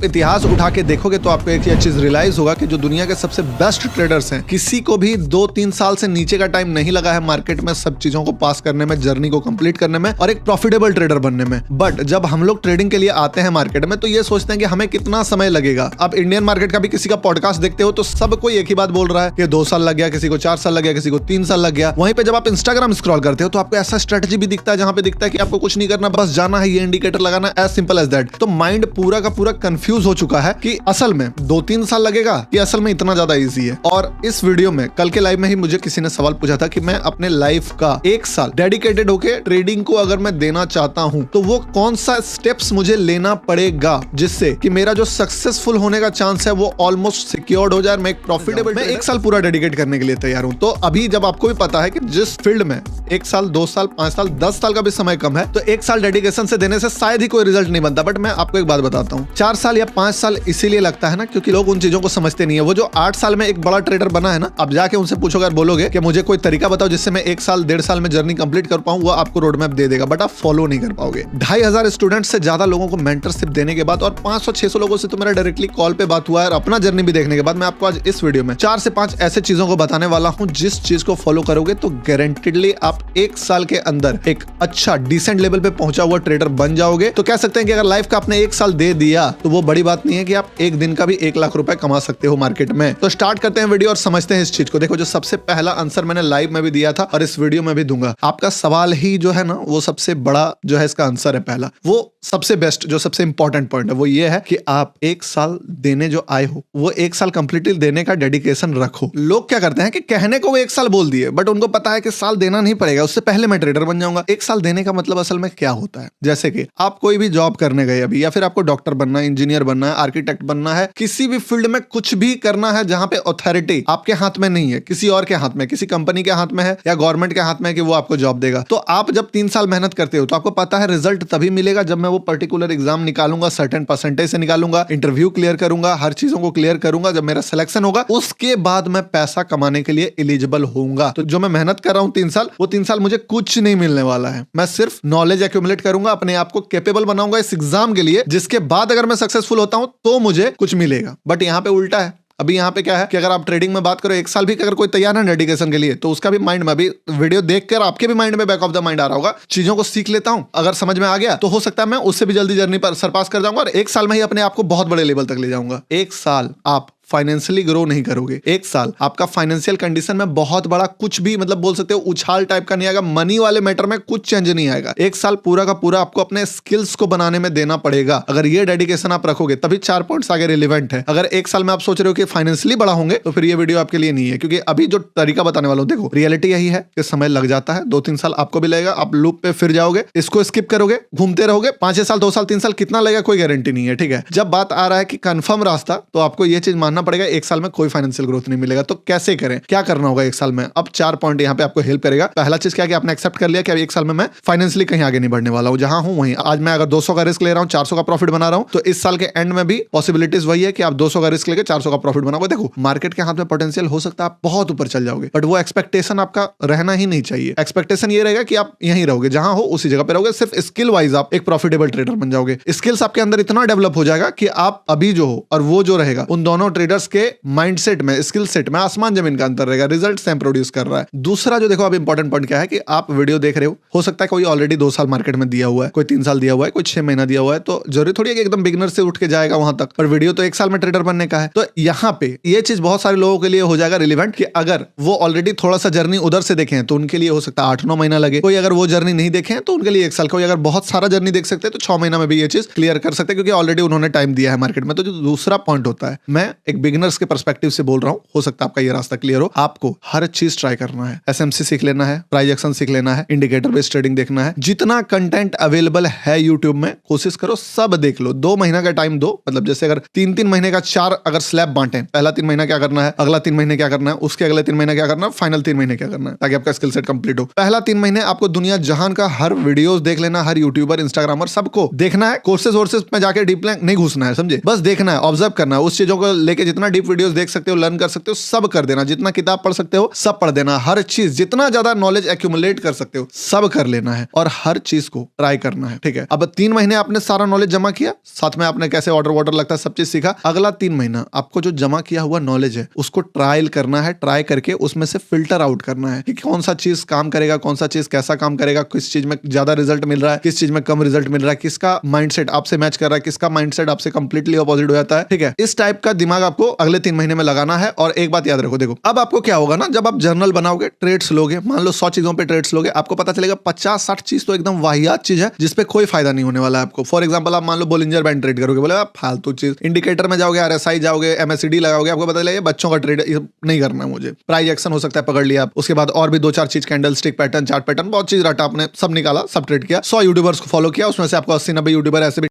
इतिहास उठा के देखोगे तो आपको एक चीज रियलाइज होगा कि जो दुनिया के सबसे बेस्ट ट्रेडर्स हैं, किसी को भी 2-3 साल से नीचे का टाइम नहीं लगा है मार्केट में सब चीजों को पास करने में, जर्नी को कंप्लीट करने में और एक प्रॉफिटेबल ट्रेडर बनने में। बट जब हम लोग ट्रेडिंग के लिए आते हैं मार्केट में तो ये सोचते हैं कि हमें कितना समय लगेगा। अब इंडियन मार्केट का भी किसी का पॉडकास्ट देखते हो तो सब कोई एक ही बात बोल रहा है कि 2 साल लग गया, किसी को 4 साल लग गया, किसी को 3 साल लग गया। वहीं पे जब आप इंस्टाग्राम स्क्रॉल करते हो तो आपको ऐसा स्ट्रेटजी भी दिखता है जहां पे दिखता है कि आपको कुछ नहीं करना, बस जाना है, ये इंडिकेटर लगाना, एज सिंपल एज दैट। तो माइंड पूरा का पूरा कंफ्यूज हो चुका है कि असल में 2-3 साल लगेगा कि असल में इतना ज्यादा इजी है। और इस वीडियो में कल के लाइव में ही मुझे किसी ने सवाल पूछा था कि मैं अपने लाइफ का 1 साल डेडिकेटेड होके ट्रेडिंग को अगर मैं देना चाहता हूं तो वो कौन सा स्टेप्स मुझे लेना पड़ेगा जिससे कि मेरा जो सक्सेसफुल होने का चांस है वो ऑलमोस्ट सिक्योर्ड हो जाए, मैं एक प्रॉफिटेबल, मैं 1 साल पूरा डेडिकेट करने के लिए तैयार हूं। तो अभी जब आपको भी पता है कि जिस फील्ड में 1 साल, 2 साल, 5 साल, 10 साल का भी समय कम है तो 1 साल डेडिकेशन से देने से शायद ही कोई रिजल्ट नहीं बनता। बट मैं आपको एक बात बताता हूँ, 4 साल या 5 साल इसीलिए लगता है ना क्योंकि लोग उन चीजों को समझते नहीं है। वो जो 8 साल में एक बड़ा ट्रेडर बना है ना, अब जाके उनसे पूछोगे, बोलोगे कि मुझे कोई तरीका बताओ जिससे मैं 1 साल 1.5 साल में जर्नी कंप्लीट कर पाऊं, वो आपको रोड मैप दे देगा बट आप फॉलो नहीं कर पाओगे। 2500 स्टूडेंट से ज्यादा लोगों को मेंटरशिप देने के बाद और 500-600 लोगों से तो मेरा डायरेक्टली कॉल पे बात हुआ है और अपना जर्नी भी देखने के बाद मैं आपको आज इस वीडियो में 4 से 5 ऐसे चीजों को बताने वाला हूं जिस चीज को फॉलो करोगे तो गारंटेडली आप 1 साल के अंदर एक अच्छा डिसेंट लेवल पे पहुंचा हुआ ट्रेडर बन जाओगे। तो कह सकते हैं कि अगर लाइफ का आपने 1 साल दे दिया तो वो बड़ी बात नहीं है कि आप एक दिन का भी 1 लाख रुपए कमा सकते हो मार्केट में। तो स्टार्ट करते हैं वीडियो और समझते हैं इस चीज को। देखो, जो सबसे पहला आंसर मैंने लाइव में भी दिया था और इस वीडियो में भी दूंगा, आपका सवाल ही जो है ना वो सबसे बड़ा जो है इसका आंसर है। पहला वो सबसे बेस्ट, जो सबसे इंपॉर्टेंट पॉइंट है वो ये है कि आप 1 साल देने जो आए हो वो 1 साल कंप्लीटली देने का डेडिकेशन रखो। लोग क्या करते हैं कि कहने को वो 1 साल बोल दिए बट उनको पता है कि साल देना नहीं पड़ेगा, उससे पहले मैं ट्रेडर बन जाऊंगा। 1 साल देने का मतलब असल में क्या होता है, जैसे कि आप कोई भी जॉब करने गए अभी, या फिर आपको डॉक्टर बनना है, इंजीनियर बनना है, आर्किटेक्ट बनना है, किसी भी फील्ड में कुछ भी करना है जहां पे अथॉरिटी आपके हाथ में नहीं है, किसी और के हाथ में, किसी कंपनी के हाथ में है या गवर्नमेंट के हाथ में है कि वो आपको जॉब देगा। तो आप जब 3 साल मेहनत करते हो तो आपको पता है रिजल्ट तभी मिलेगा जब मैं वो पर्टिकुलर एग्जाम निकालूंगा, सर्टेन परसेंटेज से निकालूंगा, इंटरव्यू क्लियर करूंगा, हर चीजों को क्लियर करूंगा। जब मेरा सिलेक्शन होगा उसके बाद मैं पैसा कमाने के लिए एलिजिबल होऊंगा। तो जो मैं मेहनत कर रहा हूं 3 साल, वो 3 साल मुझे कुछ नहीं मिलने वाला है। मैं सिर्फ नॉलेज एक्यूमुलेट करूंगा, अपने आप को कैपेबल बनाऊंगा इस एग्जाम के लिए, जिसके बाद अगर मैं सक्सेसफुल होता हूं तो मुझे कुछ मिलेगा। बट यहां पे उल्टा है। अभी यहाँ पे क्या है कि अगर आप ट्रेडिंग में बात करो 1 साल भी अगर कोई तैयार है डेडिकेशन के लिए तो उसका भी माइंड में, अभी वीडियो देखकर आपके भी माइंड में बैक ऑफ द माइंड आ रहा होगा, चीजों को सीख लेता हूं, अगर समझ में आ गया तो हो सकता है मैं उससे भी जल्दी जर्नी पर सरपास कर जाऊंगा और 1 साल में ही अपने आप को बहुत बड़े लेवल तक ले जाऊंगा। 1 साल आप फाइनेंशियली ग्रो नहीं करोगे, 1 साल आपका फाइनेंशियल कंडीशन में बहुत बड़ा कुछ भी, मतलब बोल सकते हो उछाल टाइप का नहीं आएगा, मनी वाले मैटर में कुछ चेंज नहीं आएगा। 1 साल पूरा का पूरा आपको अपने स्किल्स को बनाने में देना पड़ेगा। अगर ये डेडिकेशन आप रखोगे तभी 4 पॉइंट्स आगे रिलेवेंट है। अगर 1 साल में आप सोच रहे हो कि फाइनेंशियली बड़ा होंगे तो फिर ये वीडियो आपके लिए नहीं है, क्योंकि अभी जो तरीका बताने वाला हूं, देखो रियलिटी यही है कि समय लग जाता है, 2-3 साल आपको भी लगेगा, आप लूप पे फिर जाओगे, इसको स्किप करोगे, घूमते रहोगे, 5 साल, 2 साल, 3 साल कितना लगेगा कोई गारंटी नहीं है। ठीक है, जब बात आ रहा है कि कंफर्म रास्ता तो आपको ये चीज मानना पड़ेगा 1 साल में कोई फाइनेंशियल ग्रोथ नहीं मिलेगा। तो कैसे करें, क्या करना होगा 1 साल में? अब 4 पॉइंट यहाँ पे आपको हेल्प करेगा। पहला चीज क्या कि आपने एक्सेप्ट कर लिया कि 1 साल में मैं फाइनेंशियली कहीं आगे नहीं बढ़ने वाला हूं, जहां हूं वहीं। आज मैं अगर 200 का रिस्क ले रहा हूं, 400 का प्रॉफिट बना रहा हूं, तो इस साल के एंड में भी पॉसिबिलिटीज वही है कि आप 200 का रिस्क लेके 400 का प्रॉफिट बनाओगे। देखो, मार्केट के हाथ में पोटेंशियल हो सकता है आप बहुत ऊपर चल जाओगे, बट वो एक्सपेक्टेशन आपका रहना ही नहीं चाहिए। एक्सपेक्टेशन ये रहेगा कि आप यहीं रहोगे, जहां हो उसी जगह पे रहोगे, सिर्फ स्किल वाइज आप एक प्रॉफिटेबल ट्रेडर बन जाओगे। स्किल्स आपके अंदर इतना डेवलप हो जाएगा कि आप अभी जो हो और वो जो रहेगा, उन दोनों ट्रेडर्स के माइंडसेट में, स्किल सेट में आसमान जमीन का अंतर रहेगा। रिजल्ट सेम प्रोड्यूस कर रहा है। दूसरा जो देखो, अब इंपॉर्टेंट पॉइंट क्या है कि आप वीडियो देख रहे हो सकता है कोई ऑलरेडी 2 साल मार्केट में दिया हुआ है, कोई 3 साल दिया हुआ है, कोई 6 महीना दिया हुआ है, तो जरूरी थोड़ी है कि एकदम बिगिनर से उठ के जाएगा वहां तक, पर वीडियो तो 1 साल में ट्रेडर बनने का है। तो यहाँ पे ये चीज बहुत सारे लोगों के लिए हो जाएगा रिलेवेंट कि अगर वो ऑलरेडी थोड़ा सा जर्नी उधर से देखे हैं तो उनके लिए हो सकता है 8-9 महीना लगे। कोई अगर वो जर्नी नहीं देखे तो उनके लिए 1 साल। कोई अगर बहुत सारा जर्नी देख सकते हैं तो 6 महीना में भी ये चीज क्लियर कर सकते हैं, क्योंकि ऑलरेडी उन्होंने टाइम दिया है मार्केट में। तो जो दूसरा पॉइंट होता है, मैं एक बिगिनर्स के पर्सपेक्टिव से बोल रहा हूं, हो सकता है आपका ये रास्ता क्लियर हो। आपको हर चीज ट्राई करना है, एसएमसी सीख लेना है, प्राइस एक्शन सीख लेना है, इंडिकेटर बेस्ड ट्रेडिंग देखना है, जितना कंटेंट अवेलेबल है यूट्यूब में कोशिश करो सब देख लो। 2 महीना का टाइम दो, मतलब जैसे अगर 3-3 महीने का 4 अगर स्लैब बांटे, पहला 3 महीना क्या करना है, अगला 3 महीने क्या करना है, उसके अगले 3 महीने क्या करना है, फाइनल 3 महीने क्या करना है, ताकि आपका स्किल सेट कंप्लीट हो। पहला 3 महीने आपको दुनिया जहान का हर वीडियोस देख लेना, हर यूट्यूबर, इंस्टाग्रामर सबको देखना है। कोर्सेज वोर्सेज में जाके डीप नहीं घुसना है, समझे, बस देखना है, ऑब्जर्व करना है, उस चीजों को लेके के जितना डीप वीडियोस देख सकते हो, लर्न कर सकते हो, सब कर देना। जितना किताब पढ़ सकते हो सब पढ़ देना। हर चीज जितना ज्यादा नॉलेज एक्यूमुलेट कर सकते हो सब कर लेना है और हर चीज को ट्राई करना है, ठीक है। अब 3 महीने आपने सारा नॉलेज जमा किया, साथ में आपने कैसे ऑर्डर वॉर्डर लगता है सब चीज सीखा। अगला 3 महीना आपको जो जमा किया हुआ नॉलेज है उसको ट्रायल करना है। ट्राई करके उसमें से फिल्टर आउट करना है कि कौन सा चीज काम करेगा, कौन सा चीज कैसा काम करेगा, किस चीज में ज्यादा रिजल्ट मिल रहा है, किस चीज में कम रिजल्ट मिल रहा है, किसका माइंडसेट आपसे मैच कर रहा है, किसका माइंडसेट आपसे कंप्लीटली अपोजिट हो जाता है, ठीक है। इस टाइप का दिमाग आपको अगले 3 महीने में लगाना है। और एक बात याद रखो, देखो अब आपको क्या होगा ना, जब आप जर्नल बनाओगे, ट्रेड्स लोगे, मान लो 100 चीजों पे ट्रेड्स लोगे, आपको पता चलेगा 50-60 चीज तो एकदम वाहियात चीज है जिसपे कोई फायदा नहीं होने वाला है आपको। फॉर एग्जांपल आप मान लो बोलिंजर बैंड ट्रेड करोगे, बोले आप फालतू चीज। इंडिकेटर में जाओगे, RSI जाओगे, MACD लगाओगे, आपको पता चलेगा बच्चों का ट्रेड नहीं करना है मुझे। प्राइस एक्शन हो सकता है, पकड़ लिया आप। उसके बाद और भी 2-4 चीज, candle stick pattern, chart pattern, बहुत चीज रटा आपने, सब निकाला, सब ट्रेड किया। 100 यूट्यूबर्स को फॉलो किया, उसमें से आपको 80-90 यूट्यूबर ऐसे भी